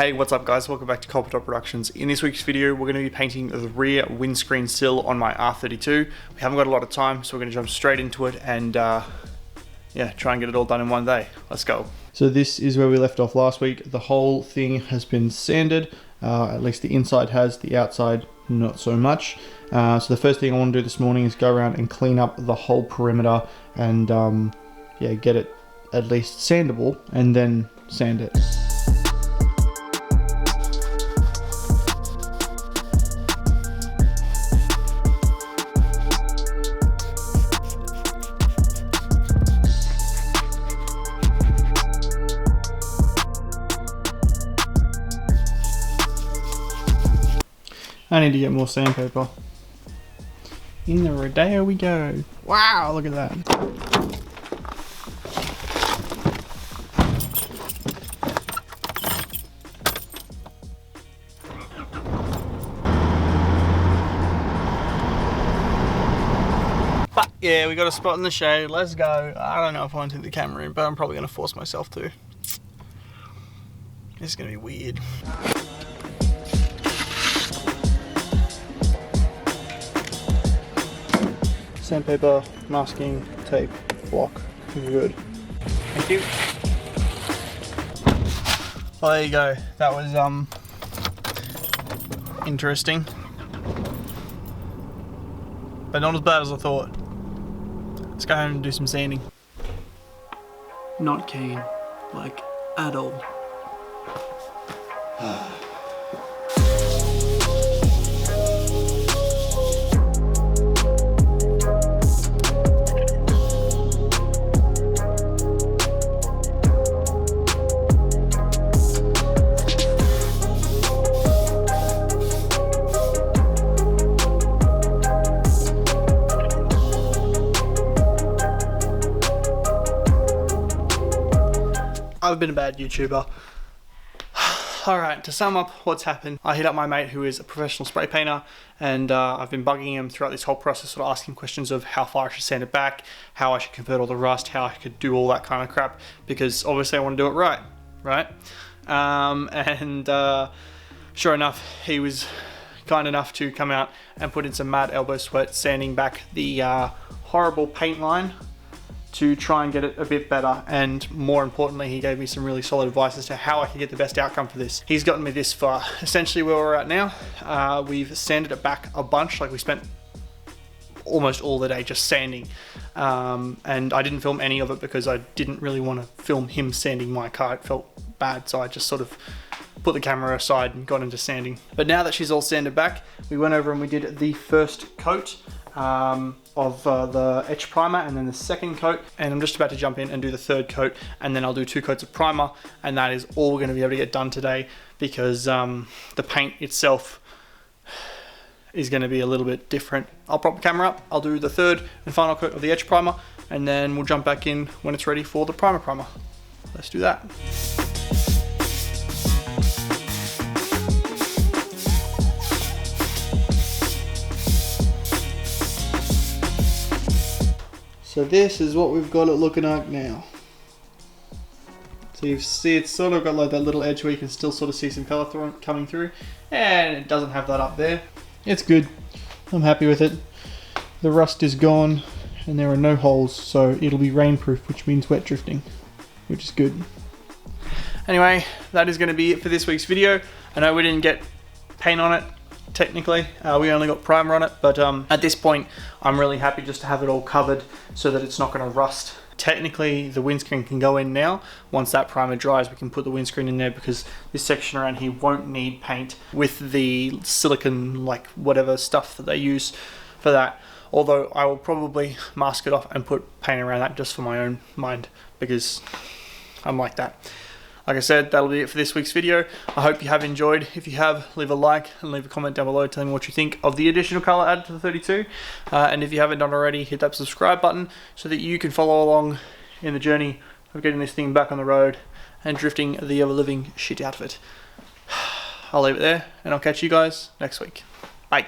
Hey, what's up guys? Welcome back to Copper Productions. In this week's video, we're going to be painting the rear windscreen sill on my R32. We haven't got a lot of time, so we're going to jump straight into it and yeah, try and get it all done in one day. Let's go. So this is where we left off last week. The whole thing has been sanded, at least the inside has, the outside not so much. So the first thing I want to do this morning is go around and clean up the whole perimeter and yeah, get it at least sandable and then sand it. I need to get more sandpaper. In the Rodeo we go. Wow, look at that. But yeah, we got a spot in the shade. Let's go. I don't know if I want to take the camera in, but I'm probably going to force myself to. This is going to be weird. Sandpaper, masking, tape, block. Good. Thank you. Well, there you go. That was interesting, but not as bad as I thought. Let's go home and do some sanding. Not keen, like at all. I've been a bad YouTuber. Alright, to sum up what's happened, I hit up my mate who is a professional spray painter, and I've been bugging him throughout this whole process, sort of asking questions of how far I should sand it back, how I should convert all the rust, how I could do all that kind of crap, because obviously I want to do it right? Sure enough, he was kind enough to come out and put in some mad elbow sweat sanding back the horrible paint line to try and get it a bit better, and more importantly, he gave me some really solid advice as to how I could get the best outcome for this. He's gotten me this far. Essentially where we're at now, we've sanded it back a bunch, like we spent almost all the day just sanding, and I didn't film any of it because I didn't really want to film him sanding my car. It felt bad, so I just sort of put the camera aside and got into sanding. But now that she's all sanded back, we went over and we did the first coat of the etch primer and then the second coat, and I'm just about to jump in and do the third coat, and then I'll do 2 coats of primer, and that is all we're going to be able to get done today, because the paint itself is going to be a little bit different. I'll prop the camera up, I'll do the third and final coat of the etch primer, and then we'll jump back in when it's ready for the primer. Let's do that. So this is what we've got it looking like now. So you see it's sort of got like that little edge where you can still sort of see some colour coming through, and it doesn't have that up there. It's good. I'm happy with it. The rust is gone and there are no holes, so it'll be rainproof, which means wet drifting, which is good. Anyway, that is going to be it for this week's video. I know we didn't get paint on it. Technically, we only got primer on it, but at this point I'm really happy just to have it all covered so that it's not going to rust. Technically the windscreen can go in now. Once that primer dries, we can put the windscreen in there, because this section around here won't need paint with the silicone, like whatever stuff that they use for that. Although I will probably mask it off and put paint around that just for my own mind, because I'm like that. Like I said, that'll be it for this week's video. I hope you have enjoyed. If you have, leave a like and leave a comment down below telling me what you think of the additional color added to the 32. And if you haven't done already, hit that subscribe button so that you can follow along in the journey of getting this thing back on the road and drifting the ever-living shit out of it. I'll leave it there, and I'll catch you guys next week. Bye.